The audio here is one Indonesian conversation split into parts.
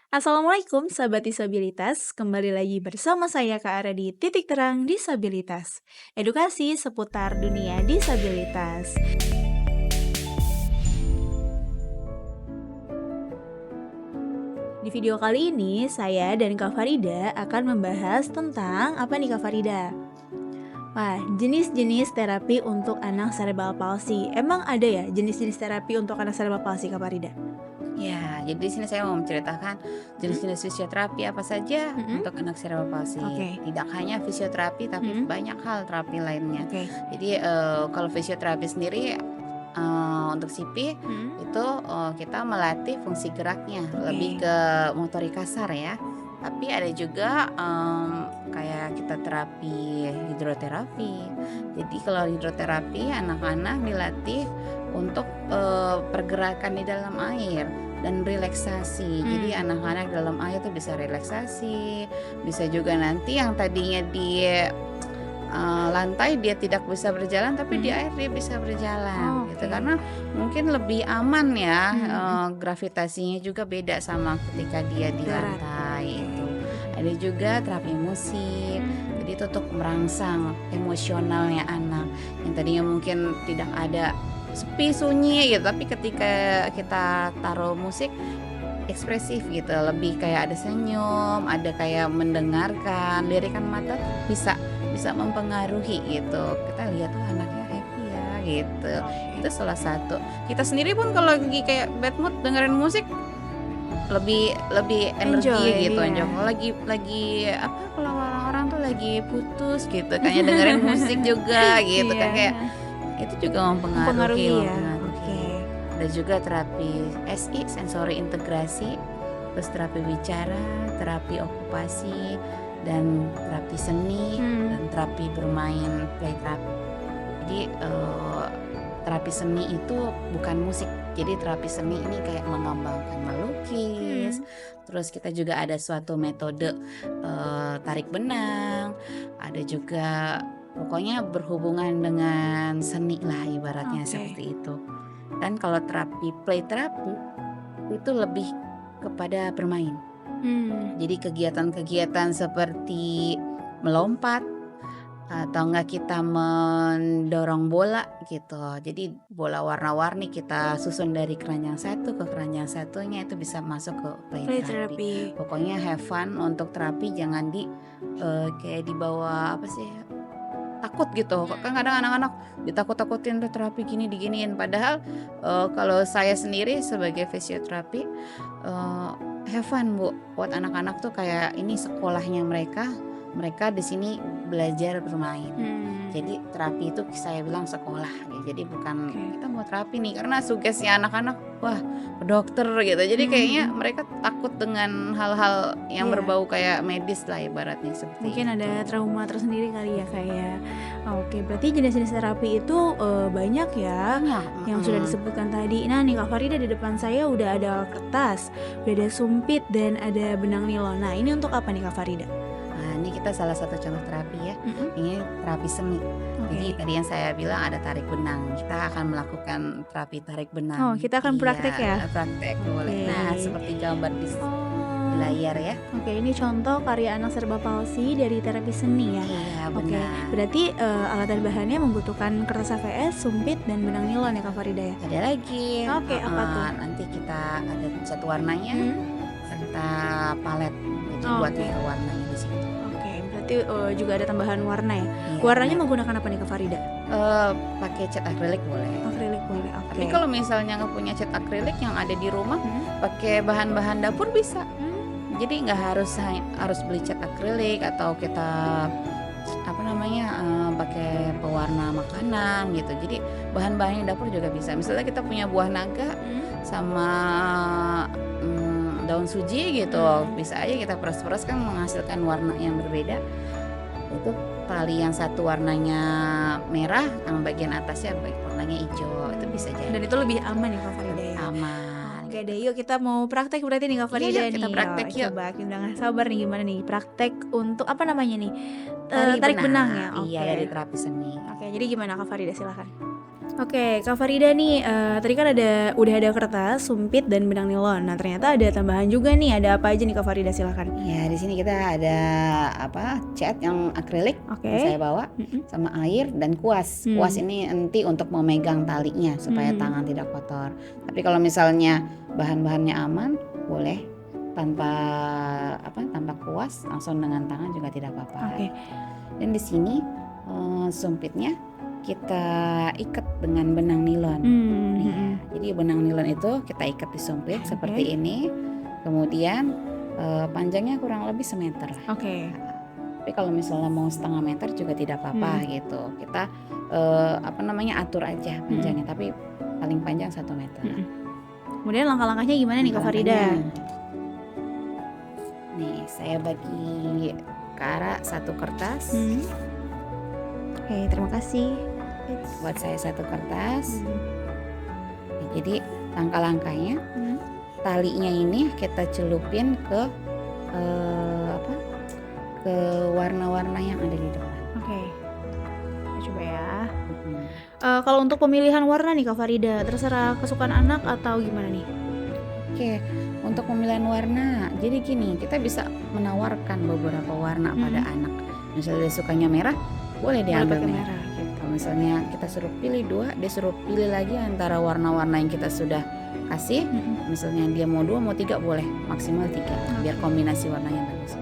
Assalamualaikum sahabat disabilitas, kembali lagi bersama saya Kak Ara di Titik Terang Disabilitas. Edukasi seputar dunia disabilitas. Di video kali ini, saya dan Kak Farida akan membahas tentang apa nih Kak Farida? Wah, jenis-jenis terapi untuk anak cerebral palsy. Emang ada ya jenis-jenis terapi untuk anak cerebral palsy Kak Farida? Ya, jadi di sini saya mau menceritakan Hmm? jenis-jenis fisioterapi apa saja Mm-mm. untuk anak cerebral palsy. Oke. Tidak hanya fisioterapi, tapi Mm-mm. banyak hal terapi lainnya. Oke. Jadi kalau fisioterapi sendiri untuk CP Mm-mm. itu kita melatih fungsi geraknya, lebih Oke. ke motorik kasar ya. Tapi ada juga kayak kita terapi hidroterapi. Jadi kalau hidroterapi anak-anak dilatih untuk pergerakan di dalam air dan relaksasi. Jadi Hmm. anak-anak dalam air tuh bisa relaksasi, bisa juga nanti yang tadinya di lantai dia tidak bisa berjalan, tapi di Hmm. air dia bisa berjalan gitu. Oke. Karena mungkin lebih aman ya, Hmm. gravitasinya juga beda sama ketika dia di Darat. lantai Oke. itu. Ada juga terapi musik, Hmm. jadi itu untuk merangsang emosionalnya anak yang tadinya mungkin tidak ada, sepi sunyi gitu, tapi ketika kita taruh musik ekspresif gitu, lebih kayak ada senyum, ada kayak mendengarkan, lirikan mata bisa bisa mempengaruhi gitu. Kita lihat tuh anaknya happy ya gitu. Oke. Itu salah satu. Kita sendiri pun kalau lagi kayak bad mood dengerin musik lebih lebih Enjoy, energi gitu iya. aja. Lagi apa, kalau orang-orang tuh lagi putus gitu kayak dengerin musik juga gitu Iya, kan, kayak itu juga mempengaruhi mempengaruhi ya? mempengaruhi. Oke. Ada juga terapi SI, sensori integrasi, terus terapi bicara, terapi okupasi, dan terapi seni, Hmm. dan terapi bermain play terapi. Jadi terapi seni itu bukan musik. Jadi terapi seni ini kayak mengembangkan melukis. Hmm. Terus kita juga ada suatu metode tarik benang. Ada juga pokoknya berhubungan dengan seni lah ibaratnya Oke. seperti itu. Dan kalau terapi play terapi itu lebih kepada bermain. Hmm. Jadi kegiatan-kegiatan seperti melompat atau enggak kita mendorong bola gitu. Jadi bola warna-warni kita susun dari keranjang satu ke keranjang satunya, itu bisa masuk ke play Play therapy. therapy. Pokoknya have fun untuk terapi, jangan kayak dibawa apa sih, takut gitu. Kan kadang anak-anak ditakut-takutin tuh terapi gini diginiin. Padahal kalau saya sendiri sebagai fisioterapi have fun Bu, buat anak-anak tuh kayak ini sekolahnya mereka, mereka di sini belajar bermain. Hmm. Jadi terapi itu saya bilang sekolah ya. Jadi bukan Oke. kita mau terapi nih, karena sugesti anak-anak wah ke dokter gitu. Jadi kayaknya Mhm. mereka takut dengan hal-hal yang Iya, berbau kayak medis lah ibaratnya seperti mungkin itu. ada trauma tersendiri kali ya, Kak, ya. Oke, berarti jenis-jenis terapi itu, banyak ya, Banyak, yang sudah disebutkan tadi. Nah nih Kak Farida, di depan saya udah ada kertas, udah ada sumpit, dan ada benang nilon. Nah ini untuk apa nih Kak Farida? Nah, ini kita salah satu contoh terapi ya. Mhm. Ini terapi seni. Jadi Oke. tadi yang saya bilang ada tarik benang. Kita akan melakukan terapi tarik Oh, benang. kita akan praktek ya? Iya, praktek boleh. Oke. Nah, seperti gambar di Oh. layar ya. Oke, ini contoh karya anak serba palsi dari terapi seni ya. Iya, Oke, benar. berarti alat dan bahannya membutuhkan kertas AVS, sumpit, dan benang nilon ya Kak Farida ya? Ada lagi. Oke, apa tuh? Nanti kita ada cat warnanya Hmm? serta palet. Jadi buat Oke. warnanya di situ. Oke, berarti juga ada tambahan warna ya? Iya, Warnanya benar. menggunakan apa nih Kak Farida? Pakai cat akrilik boleh. Akrilik boleh, oke. Tapi kalau misalnya nggak punya cat akrilik yang ada di rumah, Hmm? pakai bahan-bahan dapur bisa. Hmm. Jadi nggak harus beli cat akrilik atau kita apa namanya pakai pewarna makanan gitu. Jadi bahan-bahan yang dapur juga bisa. Misalnya kita punya buah naga Hmm? sama daun suji gitu, Hmm. bisa aja kita peras-peras kan menghasilkan warna yang berbeda. Itu tali yang satu warnanya merah, yang bagian atasnya warnanya hijau, itu bisa Dan jadi itu lebih aman ya Kak Farida ya? aman Oke gitu. deh, yuk kita mau praktek berarti nih Kak Iya, Farida yuk kita nih. praktek yuk. Coba kita nggak sabar nih, gimana nih praktek untuk apa namanya nih? Tarik Tarik benang benang, ya? iya Oke. dari terapi seni. Oke, jadi gimana Kak Farida, silahkan. Oke, Kak Farida nih, tadi kan udah ada kertas, sumpit, dan benang nilon. Nah, ternyata ada tambahan juga nih. Ada apa aja nih Kak Farida? Silakan. Ya, di sini kita ada cat yang akrilik yang saya bawa, sama air dan kuas. Kuas ini nanti untuk memegang talinya supaya tangan tidak kotor. Tapi kalau misalnya bahan-bahannya aman, boleh tanpa kuas, langsung dengan tangan juga tidak apa-apa. Oke. Dan di sini sumpitnya kita ikat dengan benang nilon. Ya, jadi benang nilon itu kita ikat di sumpit seperti ini. Kemudian panjangnya kurang lebih semeter lah. Oke. Tapi kalau misalnya mau setengah meter juga tidak apa-apa gitu. Kita atur aja panjangnya, tapi paling panjang 1 meter. Kemudian langkah-langkahnya gimana nih Kak Farida? Nih, saya bagi ke arah 1 kertas. Oke, terima kasih. Buat saya 1 kertas. Jadi langkah-langkahnya, talinya ini kita celupin ke warna-warna yang ada di depan. Oke, kita coba ya. Kalau untuk pemilihan warna nih Kak Farida, terserah kesukaan anak atau gimana nih? Oke, untuk pemilihan warna, jadi gini, kita bisa menawarkan beberapa warna pada anak. Misalnya dia sukanya merah, boleh diambil merah. Kalau misalnya kita suruh pilih 2, dia suruh pilih lagi antara warna-warna yang kita sudah kasih. Misalnya dia mau 2, mau 3, boleh maksimal 3, biar kombinasi warnanya bagus.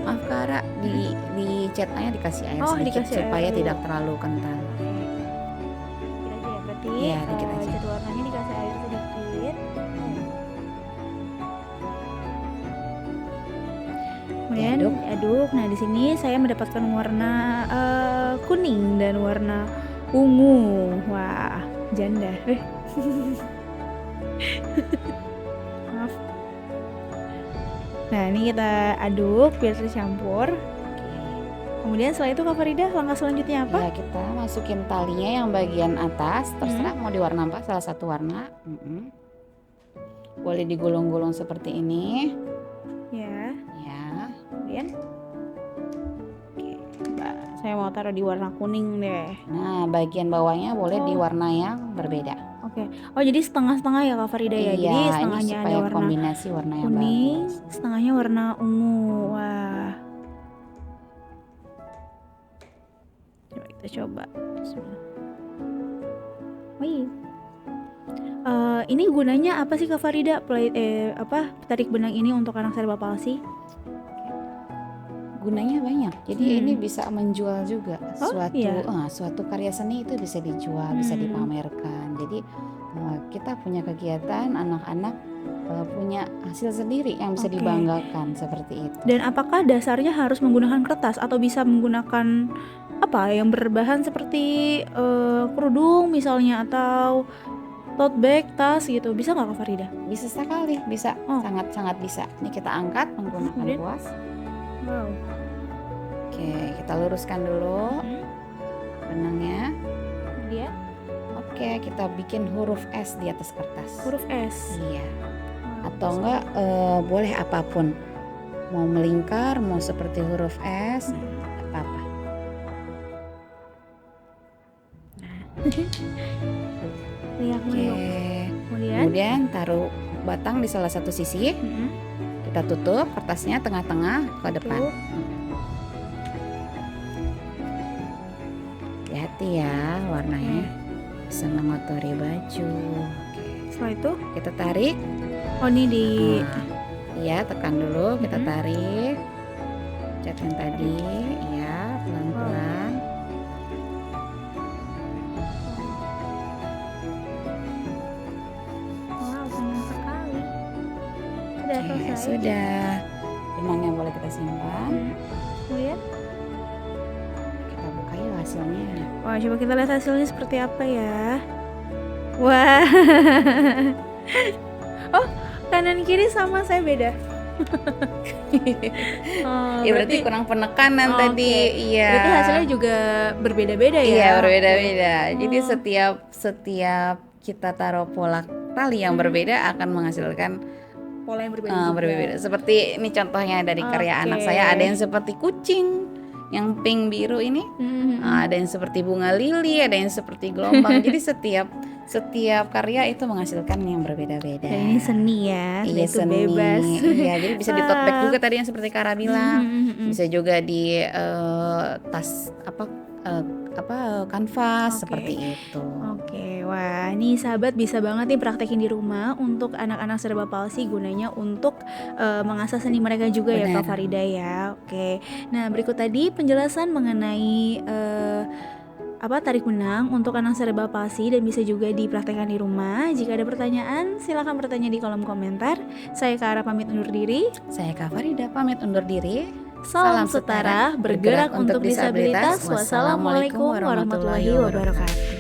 Maaf Kak, di catnya dikasih air sedikit supaya tidak terlalu kental. Dikit aja ya, berarti Iya, dikit aja. cat warnanya dikasih air sedikit. Kemudian diaduk. Nah, di sini saya mendapatkan warna kuning dan warna ungu. Wah, janda. Maaf. Nah, ini kita aduk biar tercampur. Kemudian setelah itu Kak Farida, langkah selanjutnya apa? Ya, kita masukin talinya yang bagian atas, terserah mau di warna apa, salah satu warna. Boleh digulung-gulung seperti ini. Ya. Kemudian saya mau taruh di warna kuning deh. Nah, bagian bawahnya boleh di warna yang berbeda. Oke. Oh, jadi setengah-setengah ya Kak Farida ya. Iya, Jadi setengahnya ini ada supaya warna kombinasi warna yang kuning, bagus. setengahnya warna ungu. Wah. Coba kita coba. Wih. Ini gunanya apa sih Kak Farida? Tarik benang ini untuk anak cerebral palsy? Gunanya banyak. Jadi ini bisa menjual juga. Iya. Suatu karya seni itu bisa dijual, bisa dipamerkan. Jadi kita punya kegiatan anak-anak punya hasil sendiri yang bisa dibanggakan seperti itu. Dan apakah dasarnya harus menggunakan kertas atau bisa menggunakan apa yang berbahan seperti kerudung misalnya atau tote bag, tas gitu, bisa nggak Kak Farida? Bisa sekali, bisa, sangat-sangat bisa. Ini kita angkat menggunakan kuas. Wow. Oke, kita luruskan dulu benangnya. Kemudian? Oke, kita bikin huruf S di atas kertas. Huruf S? Iya. Atau enggak boleh apapun. Mau melingkar, mau seperti huruf S, apa-apa. Oke. Kemudian taruh batang di salah satu sisi. Kita tutup kertasnya tengah-tengah ke depan. Hati-hati ya, warnanya bisa mengotori baju. Setelah itu kita tarik. Oh, ini di iya, tekan dulu, kita tarik cat yang tadi, ya, pelan-pelan. Wow, senang sekali. Sudah selesai. Sudah. Benangnya boleh kita simpan. Kemudian kita buka yuk hasilnya. Wah, coba kita lihat hasilnya seperti apa ya. Wah. Oh, kanan kiri sama, saya beda. Ya berarti kurang penekanan tadi. Iya. Berarti hasilnya juga berbeda-beda ya. Iya, berbeda-beda. Jadi setiap kita taruh pola tali yang berbeda akan menghasilkan pola yang berbeda. Berbeda. Seperti ini contohnya dari karya anak saya, ada yang seperti kucing, yang pink biru ini. Mhm. Ada yang seperti bunga lili, ada yang seperti gelombang. Jadi setiap karya itu menghasilkan yang berbeda-beda. Dan ini seni ya, seni Iya, itu seni. bebas. Iya, jadi bisa di tote bag Wah. juga tadi yang seperti Kara Mhm, bilang. mhm, mhm. Bisa juga di tas kanvas seperti Oke. itu. Oke, wah ini sahabat bisa banget nih praktekin di rumah untuk anak-anak serba palsi gunanya untuk mengasah seni mereka juga ya Kak Benar. Farida ya. Oke, nah berikut tadi penjelasan mengenai tarik benang untuk anak serba palsi dan bisa juga dipraktekkan di rumah. Jika ada pertanyaan, silakan bertanya di kolom komentar. Saya Kara pamit undur diri. Saya Kak Farida pamit undur diri. Salam setara, bergerak untuk disabilitas. Wassalamualaikum warahmatullahi wabarakatuh.